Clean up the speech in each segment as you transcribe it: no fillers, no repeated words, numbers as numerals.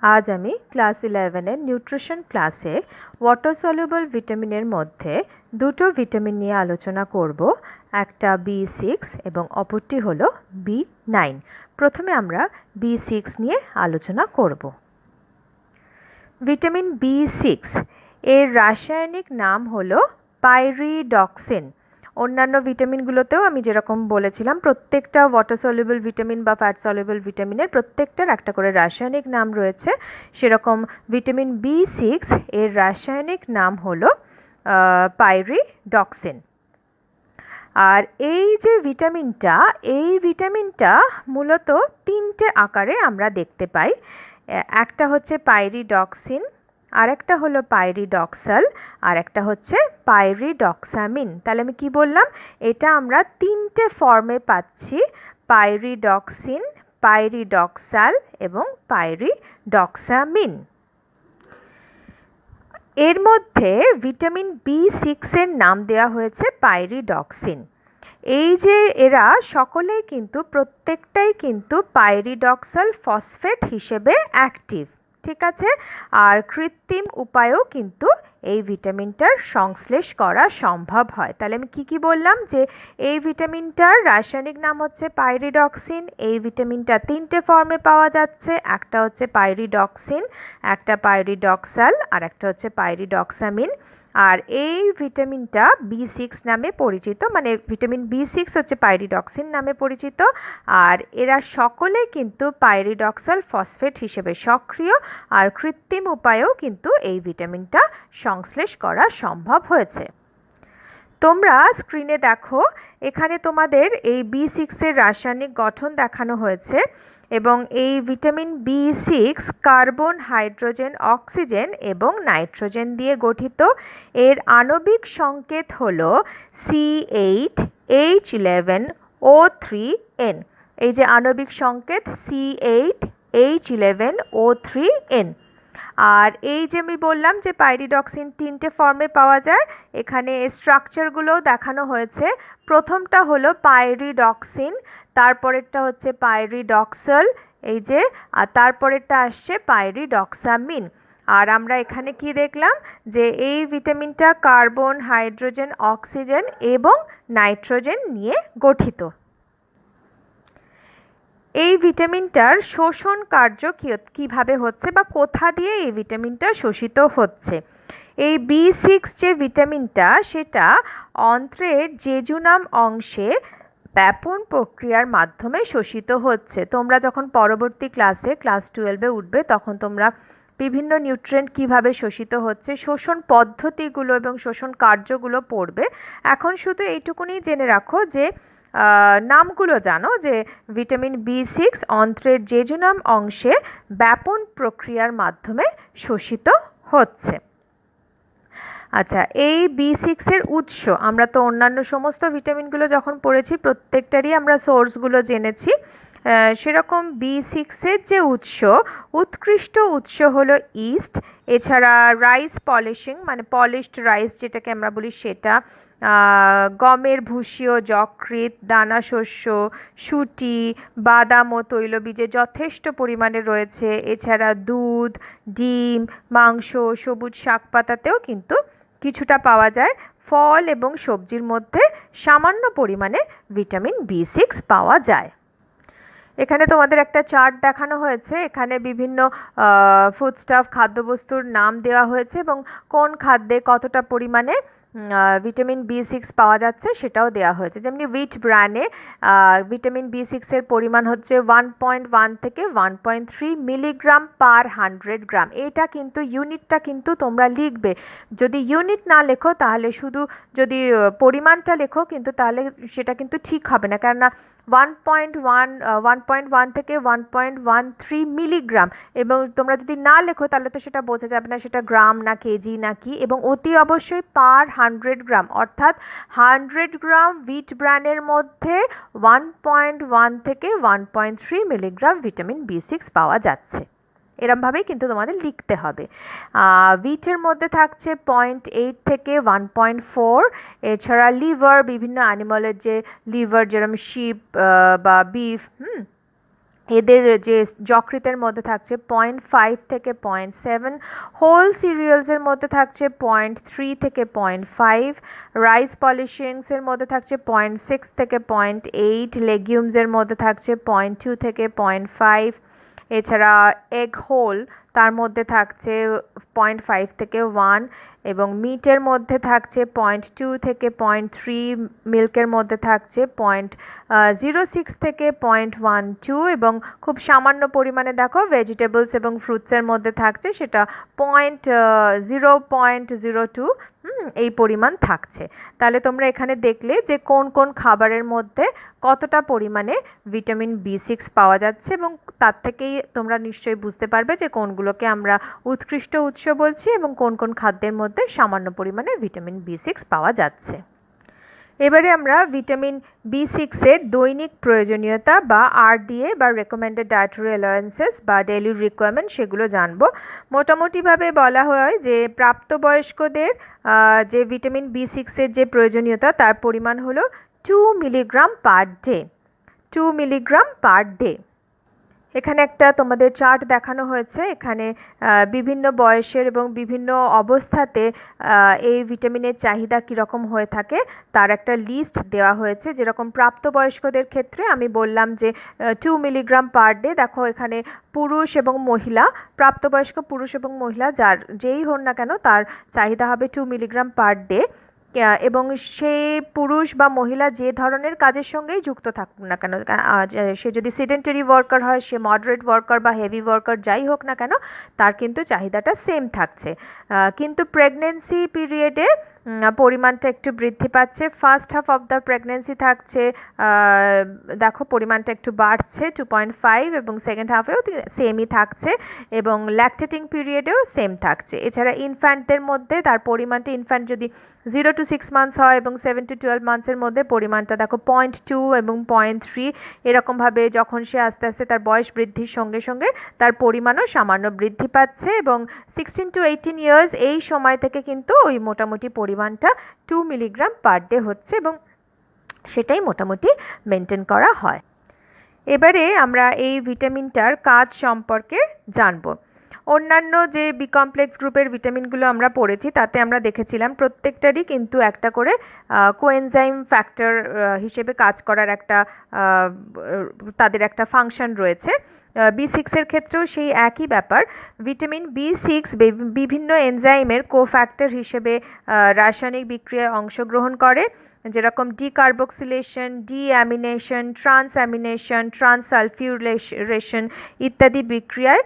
আজ আমি class 11-এর nutrition ক্লাসে ওয়াটার সলিউবল ভিটামিনের মধ্যে দুটো ভিটামিন নিয়ে আলোচনা করব। একটা B6 এবং অপরটি হলো B9। প্রথমে আমরা B6 নিয়ে আলোচনা করব। ভিটামিন B6 এর রাসায়নিক নাম হলো পাইরিডক্সিন। অন্যান্য ভিটামিনগুলোতেও আমি যেরকম বলেছিলাম, প্রত্যেকটা ওয়াটার সলিউবল ভিটামিন বা ফ্যাট সলিউবল ভিটামিনের প্রত্যেকটার একটা করে রাসায়নিক নাম রয়েছে। সেরকম ভিটামিন B6 এর রাসায়নিক নাম হলো পাইরিডক্সিন। আর এই যে ভিটামিনটা মূলত তিনটে আকারে আমরা দেখতে পাই। একটা হচ্ছে পাইরিডক্সিন, আরেকটা হলো পাইরিডক্সাল, আর একটা হচ্ছে পাইরিডক্সামিন। তাহলে আমি কি বললাম? এটা আমরা তিনটে ফর্মে পাচ্ছি: পাইরিডক্সিন, পাইরিডক্সাল এবং পাইরিডক্সামিন। এর মধ্যে ভিটামিন B6 এর নাম দেওয়া হয়েছে পাইরিডক্সিন। এই যে এরা সকলেই কিন্তু প্রত্যেকটাই কিন্তু পাইরিডক্সাল ফসফেট হিসেবে অ্যাক্টিভ, ঠিক আছে? আর কৃত্রিম উপায়েও কিন্তু এই ভিটামিনটার সংশ্লেষ করা সম্ভব হয়। তাহলে আমি কি বললাম? যে এই ভিটামিনটার রাসায়নিক নাম হচ্ছে পাইরিডক্সিন। এই ভিটামিনটা তিনটে ফর্মে পাওয়া যাচ্ছে: একটা হচ্ছে পাইরিডক্সিন, একটা পাইরিডক্সাল, আর একটা হচ্ছে পাইরিডক্সামিন। আর এই ভিটামিনটা B6 নামে পরিচিত, মানে ভিটামিন B6 হচ্ছে পাইরিডক্সিন নামে পরিচিত। আর এরা সকলে কিন্তু পাইরিডক্সাল ফসফেট হিসেবে সক্রিয়, আর কৃত্রিম উপায়েও কিন্তু এই ভিটামিনটা সংশ্লেষ করা সম্ভব হয়েছে। তোমরা স্ক্রিনে দেখো, এখানে তোমাদের এই B6 এর রাসায়নিক গঠন দেখানো হয়েছে। এবং এই vitamin B6 carbon, hydrogen, oxygen এবং নাইট্রোজেন দিয়ে গঠিত। এর আণবিক সংকেত হলো C8H11O3N। এই যে আণবিক সংকেত C8H11O3N। আর এই যে আমি বললাম যে পাইরিডক্সিন তিনটে ফর্মে পাওয়া যায়, এখানে স্ট্রাকচারগুলোও দেখানো হয়েছে। প্রথমটা হলো পাইরিডক্সিন, তারপরেরটা হচ্ছে পাইরিডক্সাল, এই যে, আর তারপরেরটা আসছে পাইরিডক্সামিন। আর আমরা এখানে কি দেখলাম? যে এই ভিটামিনটা কার্বন, হাইড্রোজেন, অক্সিজেন এবং নাইট্রোজেন নিয়ে গঠিত। এই ভিটামিনটার শোষণ কার্য কীভাবে হচ্ছে বা কোথা দিয়ে এই ভিটামিনটা শোষিত হচ্ছে? এই B6 যে ভিটামিনটা, সেটা অন্ত্রের জেজুনাম অংশে ব্যাপন প্রক্রিয়ার মাধ্যমে শোষিত হচ্ছে। তোমরা যখন পরবর্তী ক্লাসে ক্লাস 12-এ উঠবে, তখন তোমরা বিভিন্ন নিউট্রিয়েন্ট কিভাবে শোষিত হচ্ছে, শোষণ পদ্ধতিগুলো এবং শোষণ কার্যগুলো পড়বে। এখন শুধু এইটুকুনি জেনে রাখো যে নামগুলো জানো, যে ভিটামিন B6 অন্ত্রের জেজুনাম অংশে ব্যাপন প্রক্রিয়ার মাধ্যমে শোষিত হচ্ছে। আচ্ছা, এই B6 এর উৎস, আমরা তো অন্যান্য সমস্ত ভিটামিনগুলো যখন পড়েছি প্রত্যেকটারই আমরা সোর্সগুলো জেনেছি। সেরকম B6 এর যে উৎকৃষ্ট উৎস হলো ইস্ট, এছাড়া রাইস পলিশিং, মানে পলিশড রাইস যেটাকে আমরা বলি সেটা, গমের ভুসি ও যকৃৎ, দানা শস্য, শুটি, বাদাম ও তৈলবীজে যথেষ্ট পরিমাণে রয়েছে। এছাড়া দুধ, ডিম, মাংস, সবুজ শাকপাতাতেও কিন্তু কিছুটা পাওয়া যায়। ফল এবং সবজির মধ্যে সামান্য পরিমাণে ভিটামিন B6 পাওয়া যায়। এখানে তোমাদের একটা চার্ট দেখানো হয়েছে। এখানে বিভিন্ন ফুডস্টাফ, খাদ্যবস্তুর নাম দেওয়া হয়েছে এবং কোন খাদ্যে কতটা পরিমাণে ভিটামিন B6 পাওয়া যাচ্ছে সেটাও দেওয়া হয়েছে। যেমনি হুইট ব্র্যানে ভিটামিন B6 এর পরিমাণ হচ্ছে 1.1 থেকে 1.3 মিলিগ্রাম পার 100 গ্রাম। এটা কিন্তু ইউনিটটা কিন্তু তোমরা লিখবে। যদি ইউনিট না লেখো, তাহলে শুধু যদি পরিমাণটা লেখো, কিন্তু তাহলে সেটা কিন্তু ঠিক হবে না, কেননা 1.1 থেকে 1.13 মিলিগ্রাম, এবং তোমরা যদি না লেখো তাহলে তো সেটা বোঝা যাবে না সেটা গ্রাম না কেজি না কি। এবং অতি অবশ্যই পার 100 গ্রাম, অর্থাৎ 100 গ্রাম হুইট ব্র্যানের মধ্যে 1.1 থেকে 1.3 মিলিগ্রাম ভিটামিন B6 পাওয়া যাচ্ছে। এরমভাবেই কিন্তু তোমাদের লিখতে হবে। হুইটের মধ্যে থাকছে 0.8 থেকে 1.4। এছাড়া লিভার, বিভিন্ন অ্যানিমালের যে লিভার, যেরকম শিপ বা বিফ, এদের যে যকৃতের মধ্যে থাকছে 0.5 থেকে 0.7, হোল সিরিয়ালসের মধ্যে থাকছে 0.3 থেকে 0.5, রাইস পলিশিংসের মধ্যে থাকছে 0.6 থেকে 0.8, লেগিউমসের মধ্যে থাকছে 0.2 থেকে 0.5, এছাড়া এগ হোল তার মধ্যে থাকছে 0.5 থেকে 1, এবং মিটের মধ্যে থাকছে 0.2 থেকে 0.3, মিল্কের মধ্যে থাকছে 0.06 থেকে 0.12, এবং খুব সামান্য পরিমাণে দেখো ভেজিটেবলস এবং ফ্রুটসের মধ্যে থাকছে সেটা 0.02 এই পরিমাণ থাকছে। তাহলে তোমরা এখানে দেখলে যে কোন কোন খাবারের মধ্যে কতটা পরিমাণে ভিটামিন B6 পাওয়া যাচ্ছে, এবং তার থেকেই তোমরা নিশ্চয়ই বুঝতে পারবে যে কোনগুলোকে আমরা উৎকৃষ্ট উৎস বলছি এবং কোন কোন খাদ্যের মধ্যে সামান্য পরিমাণে ভিটামিন B6 পাওয়া যাচ্ছে। এবারে আমরা ভিটামিন B6 এর দৈনিক প্রয়োজনীয়তা বা RDA বা রেকমেন্ডেড ডায়েটারি অ্যালাওয়েন্সেস বা ডেইলি রিকোয়ারমেন্ট সেগুলো জানবো। মোটামুটিভাবে বলা হয় যে প্রাপ্তবয়স্কদের যে ভিটামিন B6 এর যে প্রয়োজনীয়তা তার পরিমাণ হলো 2 milligram per day, 2 milligram per day. এখানে একটা তোমাদের চার্ট দেখানো হয়েছে, এখানে বিভিন্ন বয়সের এবং বিভিন্ন অবস্থাতে এই ভিটামিনের চাহিদা কীরকম হয়ে থাকে তার একটা লিস্ট দেওয়া হয়েছে। যেরকম প্রাপ্তবয়স্কদের ক্ষেত্রে আমি বললাম যে 2 মিলিগ্রাম পার ডে। দেখো এখানে পুরুষ এবং মহিলা, প্রাপ্তবয়স্ক পুরুষ এবং মহিলা যেই হন না কেন তার চাহিদা হবে 2 মিলিগ্রাম পার ডে, এবং সে পুরুষ বা মহিলা যে ধরনের কাজের সঙ্গেই যুক্ত থাকুক না কেন, সে যদি সেডেন্টারি ওয়ার্কার হয়, সে মডারেট ওয়ার্কার বা হেভি ওয়ার্কার যাই হোক না কেন, তার কিন্তু চাহিদাটা সেম থাকছে। কিন্তু প্রেগনেন্সি পিরিয়ডে পরিমাণটা একটু বৃদ্ধি পাচ্ছে। First half of the pregnancy থাকছে, দেখো পরিমাণটা একটু বাড়ছে 2.5, এবং সেকেন্ড হাফেও সেমই থাকছে, এবং ল্যাকটেটিং পিরিয়ডেও সেম থাকছে। এছাড়া ইনফ্যান্টদের মধ্যে তার পরিমাণটা, ইনফ্যান্ট যদি 0 to 6 মান্থস হয় এবং 7 to 12 মান্থসের মধ্যে পরিমাণটা দেখো 0.2 এবং 0.3, এরকমভাবে যখন সে আস্তে আস্তে তার বয়স বৃদ্ধির সঙ্গে সঙ্গে তার পরিমাণও সামান্য বৃদ্ধি পাচ্ছে, এবং 16 to 18 ইয়ার্স এই সময় থেকে কিন্তু ওই মোটামুটি পরিমাণটা 2 মিলিগ্রাম পার ডে হচ্ছে, এবং সেটাই মোটামুটি মেনটেন করা হয়। এবারে আমরা এই ভিটামিনটার কাজ সম্পর্কে জানব। অন্যান্য যে বি কমপ্লেক্স গ্রুপের ভিটামিনগুলো আমরা পড়েছি তাতে আমরা দেখেছিলাম প্রত্যেকটারই কিন্তু একটা করে কোএনজাইম ফ্যাক্টর হিসেবে কাজ করার একটা তাদের একটা ফাংশন রয়েছে। B6 এর ক্ষেত্রেও সেই একই ব্যাপার। ভিটামিন B6 বিভিন্ন এনজাইমের কোফ্যাক্টর হিসেবে রাসায়নিক বিক্রিয়ায় অংশগ্রহণ করে, যেরকম ডিকার্বক্সিলেশন, ডিঅ্যামিনেশন, ট্রান্সঅ্যামিনেশন, ট্রান্সসালফিউরেশন ইত্যাদি বিক্রিয়ায়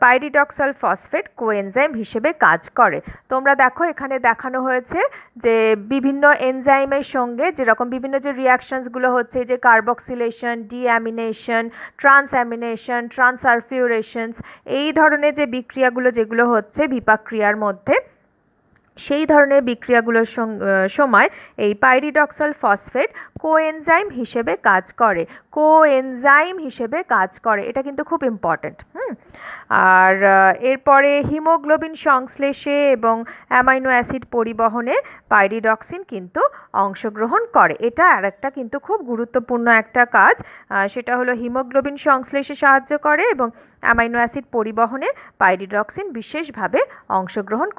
পাইরিডক্সাল ফসফেট কোএনজাইম হিসেবে কাজ করে। তোমরা দেখো এখানে দেখানো হয়েছে যে বিভিন্ন এনজাইমের সঙ্গে যেরকম বিভিন্ন যে রিয়াকশনসগুলো হচ্ছে, যে কার্বক্সিলেশন, ডিঅ্যামিনেশন, ট্রান্সঅ্যামিনেশন, ট্রান্সসালফিউরেশনস, এই ধরনের যে বিক্রিয়াগুলো যেগুলো হচ্ছে বিপাক ক্রিয়ার মধ্যে, সেই ধরনের বিক্রিয়াগুলোর সময় এই পাইরিডক্সাল ফসফেট কোএনজাইম হিসেবে কাজ করে, কোএনজাইম হিসেবে কাজ করে। এটা কিন্তু খুব ইম্পর্ট্যান্ট। আর এরপরে হিমোগ্লোবিন সংশ্লেষে এবং অ্যামাইনো অ্যাসিড পরিবহনে পাইরিডক্সিন কিন্তু অংশগ্রহণ করে। এটা আর একটা কিন্তু খুব গুরুত্বপূর্ণ একটা কাজ, সেটা হলো হিমোগ্লোবিন সংশ্লেষে সাহায্য করে এবং অ্যামাইনো অ্যাসিড পরিবহনে পাইরিডক্সিন বিশেষভাবে অংশগ্রহণ।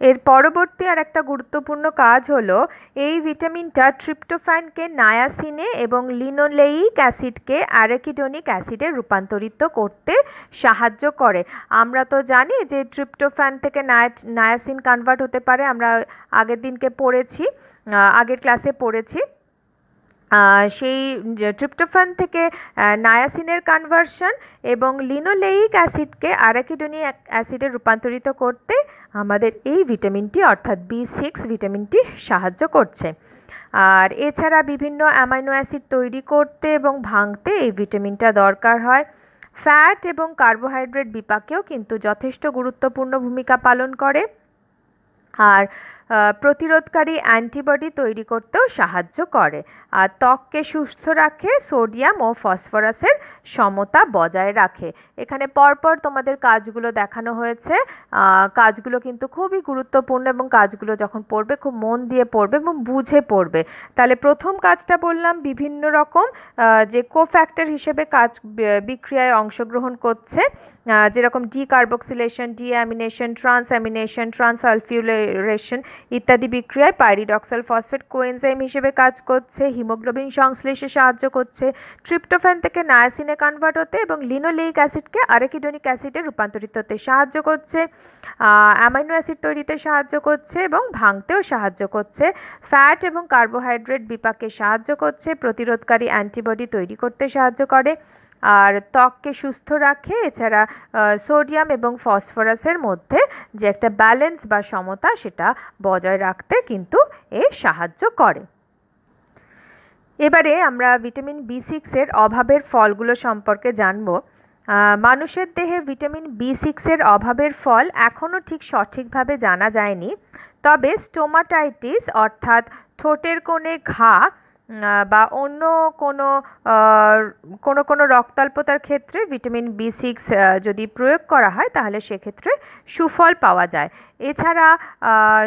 এর পরবর্তী আর একটা গুরুত্বপূর্ণ কাজ হলো এই ভিটামিনটা ট্রিপ্টোফ্যানকে নায়াসিনে এবং লিনোলেইক অ্যাসিডকে অ্যারাকিডোনিক অ্যাসিডে রূপান্তরিত করতে সাহায্য করে। আমরা তো জানি যে ট্রিপ্টোফ্যান থেকে নায়াসিন কনভার্ট হতে পারে, আমরা আগের দিনকে পড়েছি, আগের ক্লাসে পড়েছি। সেই ট্রিপ্টোফ্যান থেকে নায়াসিনের কনভার্সন এবং লিনোলেইক অ্যাসিডকে অ্যারাকিডোনিক অ্যাসিডে রূপান্তরিত করতে আমাদের এই ভিটামিনটি অর্থাৎ B6 ভিটামিনটি সাহায্য করছে। আর এছাড়া বিভিন্ন অ্যামাইনো অ্যাসিড তৈরি করতে এবং ভাঙতে এই ভিটামিনটা দরকার হয়। ফ্যাট এবং কার্বোহাইড্রেট বিপাকেও কিন্তু যথেষ্ট গুরুত্বপূর্ণ ভূমিকা পালন করে। আর প্রতিরোধকারী অ্যান্টিবডি তৈরি করতেও সাহায্য করে। আর ত্বককে সুস্থ রাখে, সোডিয়াম ও ফসফরাসের সমতা বজায় রাখে। এখানে পরপর তোমাদের কাজগুলো দেখানো হয়েছে। কাজগুলো কিন্তু খুবই গুরুত্বপূর্ণ এবং কাজগুলো যখন পড়বে খুব মন দিয়ে পড়বে এবং বুঝে পড়বে। তাহলে প্রথম কাজটা বললাম বিভিন্ন রকম যে কোফ্যাক্টর হিসেবে বিক্রিয়ায় অংশগ্রহণ করছে, যেরকম ডিকার্বক্সিলেশন, ডিঅ্যামিনেশন, ট্রান্সঅ্যামিনেশন, ট্রান্সসালফিউরেশন ইত্যাদি বিক্রিয়ায় পাইরিডক্সাল ফসফেট কোএনজাইম হিসেবে কাজ করছে, হিমোগ্লোবিন সংশ্লেষে সাহায্য করছে, ট্রিপ্টোফ্যান থেকে নায়াসিনে কনভার্ট হতে এবং লিনোলেইক অ্যাসিডকে আরেকিডোনিক অ্যাসিডে রূপান্তরিত হতে সাহায্য করছে, অ্যামাইনো অ্যাসিড তৈরিতে সাহায্য করছে এবং ভাঙতেও সাহায্য করছে, ফ্যাট এবং কার্বোহাইড্রেট বিপাকে সাহায্য করছে, প্রতিরোধকারী অ্যান্টিবডি তৈরি করতে সাহায্য করে, আর ত্বককে সুস্থ রাখে। এছাড়া সোডিয়াম এবং ফসফরাসের মধ্যে যে একটা ব্যালেন্স বা সমতা সেটা বজায় রাখতে কিন্তু এ সাহায্য করে। এবারে আমরা ভিটামিন B6-এর অভাবের ফলগুলো সম্পর্কে জানব। মানুষের দেহে ভিটামিন B6-এর অভাবের ফল এখনও ঠিক সঠিকভাবে জানা যায়নি, তবে স্টোমাটাইটিস অর্থাৎ ঠোঁটের কোণে ঘা বা অন্য কোনো কোনো রক্তাল্পতার ক্ষেত্রে ভিটামিন B6 যদি প্রয়োগ করা হয় তাহলে সেক্ষেত্রে সুফল পাওয়া যায়। এছাড়া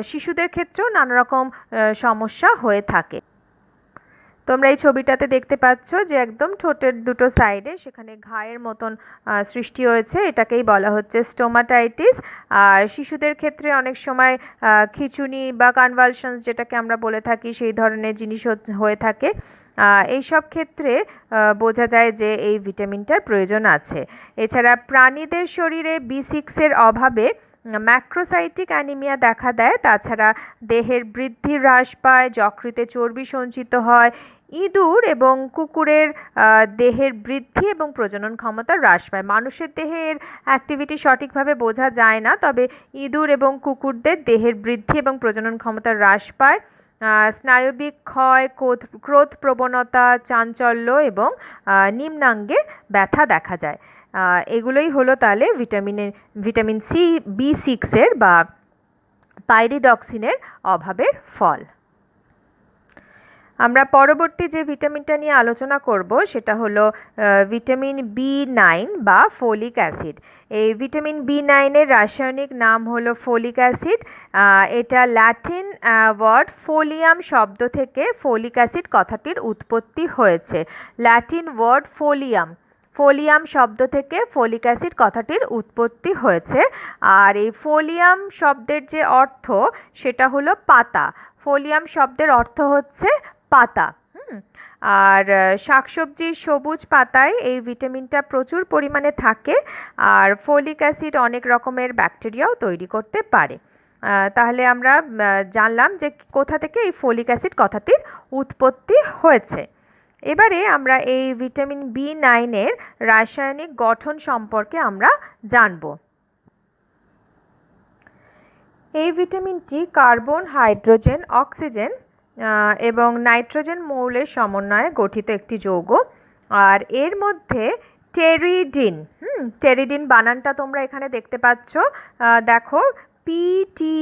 শিশুদের ক্ষেত্রেও নানা রকম সমস্যা হয়ে থাকে। তোমরা এই ছবিটাতে দেখতে পাচ্ছ যে একদম ঠোঁটের দুটো সাইডে সেখানে ঘায়ের মতন সৃষ্টি হয়েছে, এটাকেই বলা হচ্ছে স্টোমাটাইটিস। আর শিশুদের ক্ষেত্রে অনেক সময় খিঁচুনি বা কনভালশনস যেটাকে আমরা বলে থাকি সেই ধরনের জিনিস হয়ে থাকে। এইসব ক্ষেত্রে বোঝা যায় যে এই ভিটামিনটার প্রয়োজন আছে। এছাড়া প্রাণীদের শরীরে B6-এর অভাবে ম্যাক্রোসাইটিক অ্যানিমিয়া দেখা দেয়। তাছাড়া দেহের বৃদ্ধি হ্রাস পায়, যকৃতে চর্বি সঞ্চিত হয়, ইঁদুর এবং কুকুরের দেহের বৃদ্ধি এবং প্রজনন ক্ষমতা হ্রাস পায়। মানুষের দেহের অ্যাক্টিভিটি সঠিকভাবে বোঝা যায় না, তবে ইঁদুর এবং কুকুরদের দেহের বৃদ্ধি এবং প্রজনন ক্ষমতা হ্রাস পায়। স্নায়বিক ক্ষয়, ক্রোধ প্রবণতা, চাঞ্চল্য এবং নিম্নাঙ্গে ব্যথা দেখা যায়। এগুলোই হলো তাহলে ভিটামিন B6-এর বা পাইরিডক্সিনের অভাবের ফল। আমরা পরবর্তী যে ভিটামিনটা নিয়ে আলোচনা করব সেটা হলো ভিটামিন B9 বা ফোলিক অ্যাসিড। এই ভিটামিন B9-এর রাসায়নিক নাম হলো ফোলিক অ্যাসিড। এটা ল্যাটিন ওয়ার্ড ফোলিয়াম শব্দ থেকে ফোলিক অ্যাসিড কথাটির উৎপত্তি হয়েছে। ল্যাটিন ওয়ার্ড ফোলিয়াম শব্দ থেকে ফোলিক অ্যাসিড কথাটির উৎপত্তি হয়েছে। আর এই ফোলিয়াম শব্দের যে অর্থ সেটা হলো পাতা। ফোলিয়াম শব্দের অর্থ হচ্ছে পাতা। আর শাকসবজির সবুজ পাতায় এই ভিটামিনটা প্রচুর পরিমাণে থাকে, আর ফোলিক অ্যাসিড অনেক রকমের ব্যাকটেরিয়াও তৈরি করতে পারে। তাহলে আমরা জানলাম যে কোথা থেকে এই ফোলিক অ্যাসিড কথাটির উৎপত্তি হয়েছে। এবারে আমরা এই ভিটামিন B9-এর রাসায়নিক গঠন সম্পর্কে আমরা জানব। এই ভিটামিনটি কার্বন, হাইড্রোজেন, অক্সিজেন এবং নাইট্রোজেন মৌলের সমন্বয়ে গঠিত একটি যৌগ। আর এর মধ্যে টেরিডিন বানানটা তোমরা এখানে দেখতে পাচ্ছ। দেখো PTERIDIN,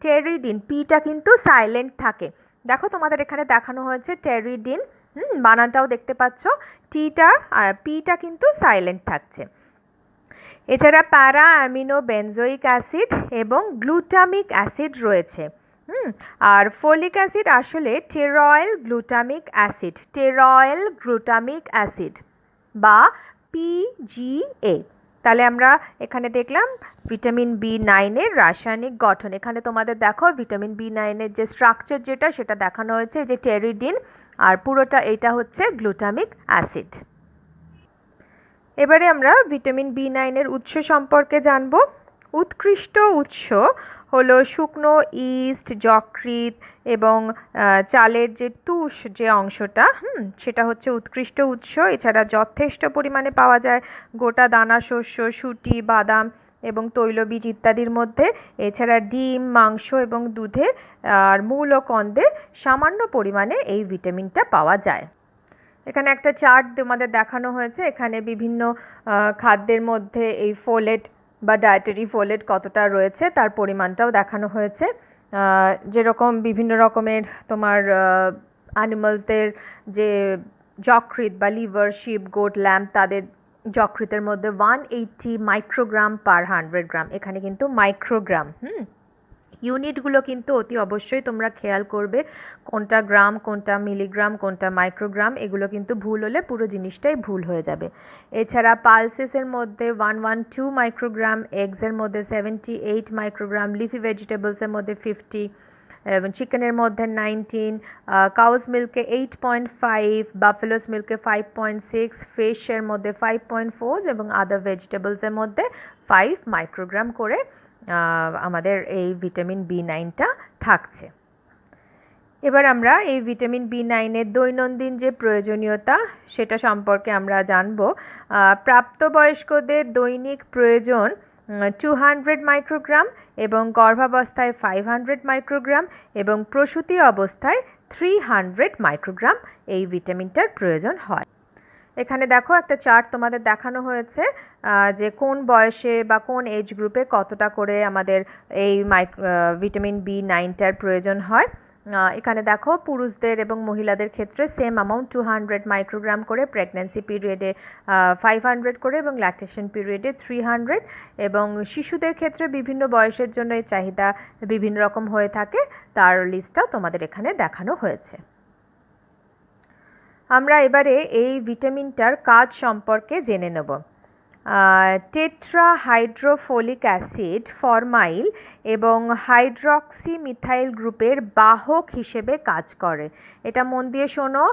টেরিডিন। পিটা কিন্তু সাইলেন্ট থাকে। দেখো তোমাদের এখানে দেখানো হয়েছে টেরিডিন, বানানটাও দেখতে পাচ্ছ। পিটা কিন্তু সাইলেন্ট থাকছে। এছাড়া প্যারা অ্যামিনো বেনজোইক অ্যাসিড এবং গ্লুটামিক অ্যাসিড রয়েছে। আর ফোলিক অ্যাসিড আসলে টেরয়েল গ্লুটামিক অ্যাসিড বা PGA। তাহলে আমরা এখানে দেখলাম ভিটামিন B9-এর রাসায়নিক গঠন। এখানে তোমাদের দেখো ভিটামিন B9-এর যে স্ট্রাকচার যেটা সেটা দেখানো হয়েছে, যে টেরিডিন, আর পুরোটা এটা হচ্ছে গ্লুটামিক অ্যাসিড। এবারে আমরা ভিটামিন B9-এর উৎস সম্পর্কে জানব। উৎকৃষ্ট উৎস হলো শুকনো ইস্ট, যকৃৎ এবং চালের যে তুষ যে অংশটা, সেটা হচ্ছে উৎকৃষ্ট উৎস। এছাড়া যথেষ্ট পরিমাণে পাওয়া যায় গোটা দানা শস্য, শুটি, বাদাম এবং তৈলবীজ ইত্যাদির মধ্যে। এছাড়া ডিম, মাংস এবং দুধে আর মূল ও কন্দে সামান্য পরিমাণে এই ভিটামিনটা পাওয়া যায়। এখানে একটা চার্ট তোমাদের দেখানো হয়েছে। এখানে বিভিন্ন খাদ্যের মধ্যে এই ফোলেট বা ডায়েটারি ফোলেট কতটা রয়েছে তার পরিমাণটাও দেখানো হয়েছে। যেরকম বিভিন্ন রকমের তোমার অ্যানিমালসদের যে যকৃৎ বা লিভার, শিপ, গোট, ল্যাম্ব, তাদের যকৃতের মধ্যে 180 মাইক্রোগ্রাম পার 100 গ্রাম, এখানে কিন্তু মাইক্রোগ্রাম। ইউনিটগুলো কিন্তু অতি অবশ্যই তোমরা খেয়াল করবে, কোনটা গ্রাম, কোনটা মিলিগ্রাম, কোনটা মাইক্রোগ্রাম, এগুলো কিন্তু ভুল হলে পুরো জিনিসটাই ভুল হয়ে যাবে। এছাড়া পালসেসের মধ্যে 112 মাইক্রোগ্রাম, এগসের মধ্যে 78 মাইক্রোগ্রাম, লিফি ভেজিটেবলসের মধ্যে 50, এবং চিকেনের মধ্যে 19, কাউস মিল্কে 8.5, বাফেলোস মিল্কে 5.6, ফিশের মধ্যে 5.4 এবং আদার ভেজিটেবলসের মধ্যে 5 মাইক্রোগ্রাম করে আমাদের এই ভিটামিন B9টা থাকছে। এবার আমরা এই ভিটামিন B9-এর দৈনন্দিন যে প্রয়োজনীয়তা সেটা সম্পর্কে আমরা জানব। প্রাপ্তবয়স্কদের দৈনিক প্রয়োজন 200 মাইক্রোগ্রাম এবং গর্ভাবস্থায় 500 মাইক্রোগ্রাম এবং প্রসূতি অবস্থায় 300 মাইক্রোগ্রাম এই ভিটামিনটার প্রয়োজন হয়। এখানে দেখো একটা চার্ট তোমাদের দেখানো হয়েছে যে কোন বয়সে বা কোন এজ গ্রুপে কতটা করে আমাদের এই ভিটামিন B9টার প্রয়োজন হয়। এখানে দেখো পুরুষদের এবং মহিলাদের ক্ষেত্রে সেম অ্যামাউন্ট 200 মাইক্রোগ্রাম করে, প্রেগন্যান্সি পিরিয়ডে 500 করে এবং ল্যাকটেশন পিরিয়ডে 300, এবং শিশুদের ক্ষেত্রে বিভিন্ন বয়সের জন্য এই চাহিদা বিভিন্ন রকম হয়ে থাকে, তার লিস্টটাও তোমাদের এখানে দেখানো হয়েছে। আমরা এবারে এই ভিটামিনটার কাজ সম্পর্কে জেনে নেব। টেট্রাহাইড্রোফোলিক অ্যাসিড ফরমাইল এবং হাইড্রক্সি মিথাইল গ্রুপের বাহক হিসেবে কাজ করে। এটা মন দিয়ে শোনো,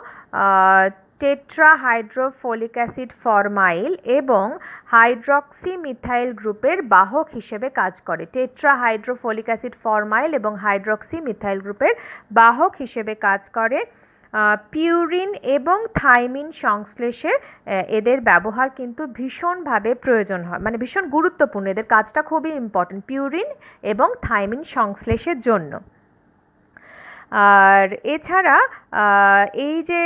টেট্রাহাইড্রোফোলিক অ্যাসিড ফরমাইল এবং হাইড্রক্সি মিথাইল গ্রুপের বাহক হিসেবে কাজ করে। টেট্রাহাইড্রোফোলিক অ্যাসিড ফরমাইল এবং হাইড্রক্সি মিথাইল গ্রুপের বাহক হিসেবে কাজ করে। পিউরিন এবং থাইমিন সংশ্লেষে এদের ব্যবহার কিন্তু ভীষণভাবে প্রয়োজন হয়, মানে ভীষণ গুরুত্বপূর্ণ, এদের কাজটা খুবই ইম্পর্টেন্ট পিউরিন এবং থাইমিন সংশ্লেষের জন্য। আর এছাড়া এই যে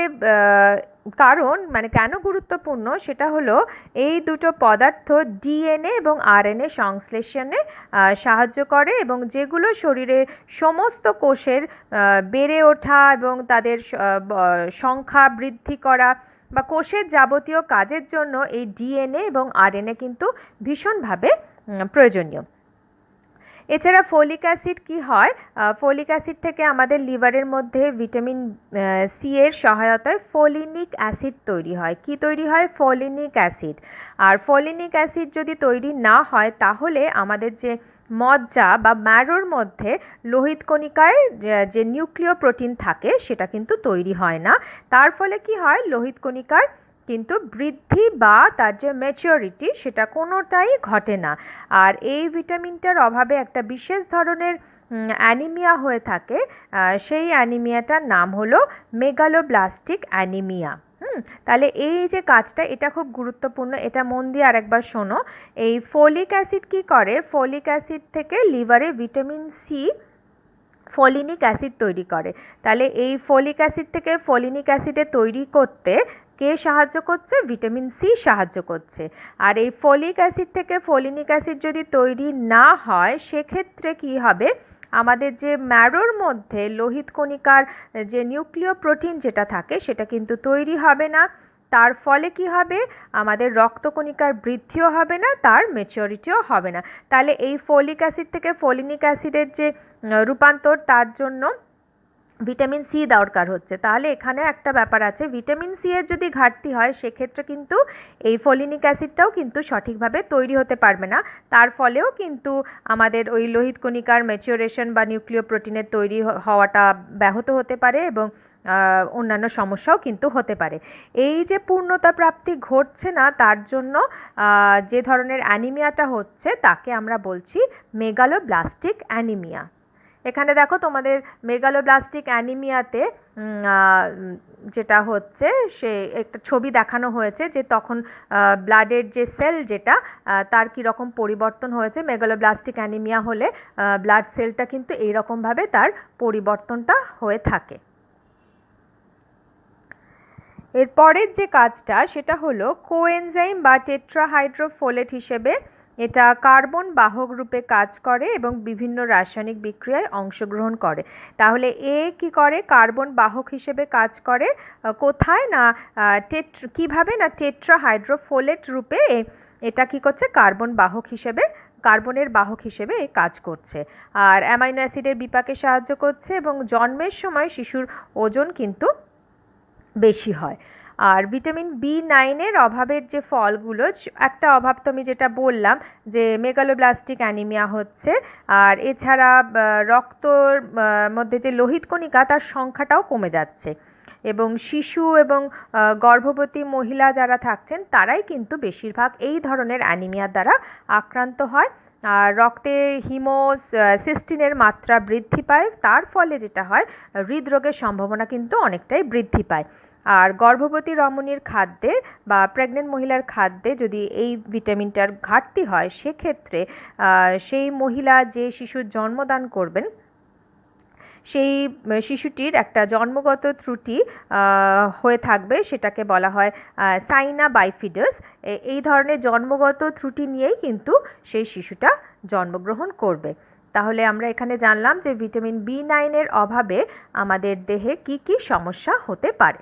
কারণ মানে কেন গুরুত্বপূর্ণ সেটা হলো এই দুটো পদার্থ ডিএনএ এবং আরএনএ সংশ্লেষণে সাহায্য করে, এবং যেগুলো শরীরের সমস্ত কোষের বেড়ে ওঠা এবং তাদের সংখ্যা বৃদ্ধি করা বা কোষের যাবতীয় কাজের জন্য এই ডিএনএ এবং আরএনএ কিন্তু ভীষণভাবে প্রয়োজনীয়। এছাড়া ফোলিক অ্যাসিড কি হয়, ফোলিক অ্যাসিড থেকে আমাদের লিভারের মধ্যে ভিটামিন সি এর সহায়তায় ফোলিনিক অ্যাসিড তৈরি হয়। কি তৈরি হয়? ফোলিনিক অ্যাসিড। আর ফোলিনিক অ্যাসিড যদি তৈরি না হয় তাহলে আমাদের যে মজ্জা বা ম্যারোর মধ্যে লোহিত কণিকার যে নিউক্লিয় প্রোটিন থাকে সেটা কিন্তু তৈরি হয় না। তার ফলে কি হয়, লোহিত কণিকার কিন্তু বৃদ্ধি বা তার যে ম্যাচিওরিটি সেটা কোনোটাই ঘটে না। আর এই ভিটামিনটার অভাবে একটা বিশেষ ধরনের অ্যানিমিয়া হয়ে থাকে, সেই অ্যানিমিয়াটার নাম হলো মেগালোব্লাস্টিক অ্যানিমিয়া। তাহলে এই যে কাজটা এটা খুব গুরুত্বপূর্ণ, এটা মন দিয়ে আরেকবার শোনো। এই ফোলিক অ্যাসিড কি করে, ফোলিক অ্যাসিড থেকে লিভারে ভিটামিন সি ফোলিনিক অ্যাসিড তৈরি করে। তাহলে এই ফোলিক অ্যাসিড থেকে ফোলিনিক অ্যাসিডে তৈরি করতে কে সাহায্য করছে? ভিটামিন সি সাহায্য করছে। আর এই ফোলিক অ্যাসিড থেকে ফোলিনিক অ্যাসিড যদি তৈরি না হয় সেক্ষেত্রে কি হবে, আমাদের যে ম্যারোর মধ্যে লোহিত কণিকার যে নিউক্লিয় প্রোটিন যেটা থাকে সেটা কিন্তু তৈরি হবে না। তার ফলে কি হবে, আমাদের রক্তকণিকার বৃদ্ধিও হবে না, তার ম্যাচিওরিটিও হবে না। তাহলে এই ফোলিক অ্যাসিড থেকে ফোলিনিক অ্যাসিডের যে রূপান্তর তার জন্য ভিটামিন সি দরকার হচ্ছে। তাহলে এখানে একটা ব্যাপার আছে, ভিটামিন সি এর যদি ঘাটতি হয় সেক্ষেত্রে কিন্তু এই ফোলিনিক অ্যাসিডটাও কিন্তু সঠিকভাবে তৈরি হতে পারবে না। তার ফলেও কিন্তু আমাদের ওই লোহিত কণিকার ম্যাচিওরেশন বা নিউক্লিয় প্রোটিনের তৈরি হওয়াটা ব্যাহত হতে পারে এবং অন্যান্য সমস্যাও কিন্তু হতে পারে। এই যে পূর্ণতা প্রাপ্তি ঘটছে না তার জন্য যে ধরনের অ্যানিমিয়াটা হচ্ছে তাকে আমরা বলছি মেগালোব্লাস্টিক অ্যানিমিয়া। এখানে দেখো তোমাদের মেগালোব্লাস্টিক অ্যানিমিয়াতে যেটা হচ্ছে সে একটা ছবি দেখানো হয়েছে যে তখন ব্লাডের যে সেল যেটা তার কীরকম পরিবর্তন হয়েছে। মেগালোব্লাস্টিক অ্যানিমিয়া হলে ব্লাড সেলটা কিন্তু এইরকমভাবে তার পরিবর্তনটা হয়ে থাকে। এরপরের যে কাজটা সেটা হলো কোএনজাইম বা টেট্রাহাইড্রোফোলেট হিসেবে এটা কার্বন বাহক রূপে কাজ করে এবং বিভিন্ন রাসায়নিক বিক্রিয়ায় অংশগ্রহণ করে। তাহলে এ কি করে? কার্বন বাহক হিসেবে কাজ করে কোথায় না কিভাবে না টেট্রাহাইড্রোফোলেট রূপে এটা কি করছে? কার্বনের বাহক হিসেবে কাজ করছে। আর অ্যামাইনো অ্যাসিডের বিপাকে সাহায্য করছে এবং জন্মের সময় শিশুর ওজন কিন্তু বেশি হয়। আর ভিটামিন B9 অভাবের যে ফলগুলো, একটা অভাব তো আমি যেটা বললাম যে মেগালোব্লাস্টিক অ্যানিমিয়া হচ্ছে, আর এছাড়া রক্তর মধ্যে যে লোহিত কণিকা তার সংখ্যাটাও কমে যাচ্ছে এবং শিশু এবং গর্ভবতী মহিলা যারা থাকছেন তারাই কিন্তু বেশিরভাগ এই ধরনের অ্যানিমিয়ার দ্বারা আক্রান্ত হয়। আর রক্তে হিমোসিস্টিনের মাত্রা বৃদ্ধি পায়, তার ফলে যেটা হয় হৃদরোগের সম্ভাবনা কিন্তু অনেকটাই বৃদ্ধি পায়। আর গর্ভবতী রমণীর খাদ্যে বা প্রেগনেন্ট মহিলার খাদ্যে যদি এই ভিটামিনটার ঘাটতি হয়, সেক্ষেত্রে সেই মহিলা যে শিশুর জন্মদান করবেন সেই শিশুটির একটা জন্মগত ত্রুটি হয়ে থাকবে, সেটাকে বলা হয় সাইনা বাইফিডাস। এই ধরনের জন্মগত ত্রুটি নিয়েই কিন্তু সেই শিশুটা জন্মগ্রহণ করবে। তাহলে আমরা এখানে জানলাম যে ভিটামিন B9 অভাবে আমাদের দেহে কি কি সমস্যা হতে পারে।